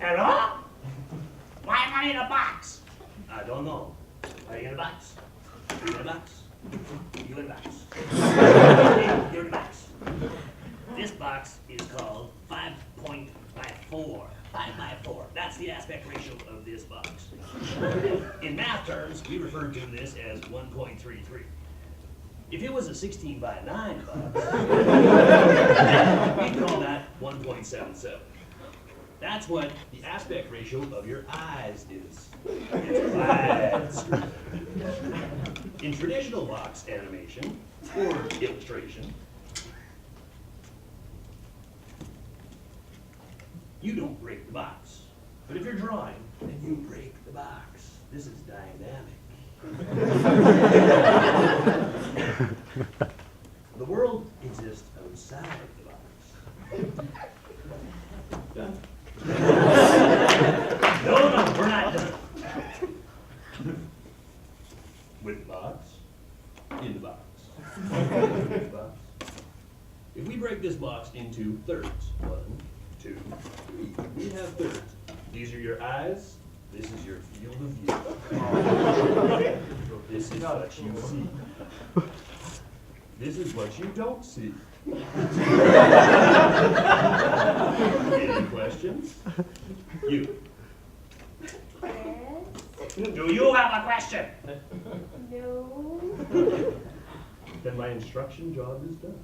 Hello? Why am I in a box? I don't know. Are you in a box? You in a box? You in a box? You're in a box. This box is called 5.4. 5 by 4. That's the aspect ratio of this box. In math terms, we refer to this as 1.33. If it was a 16 by 9 box, we'd call that 1.77. That's what the aspect ratio of your eyes is. It's wide. In traditional box animation or illustration, you don't break the box. But if you're drawing, then you break the box. This is dynamic. The world exists outside the box. Done. No, we're not done. With the box, in the box. With the box. If we break this box into thirds, 1, 2, 3, we have thirds. These are your eyes. This is your field of view. This is what you see. This is what you don't see. Any questions? You. Yes. Do you have a question? No. Then my instruction job is done.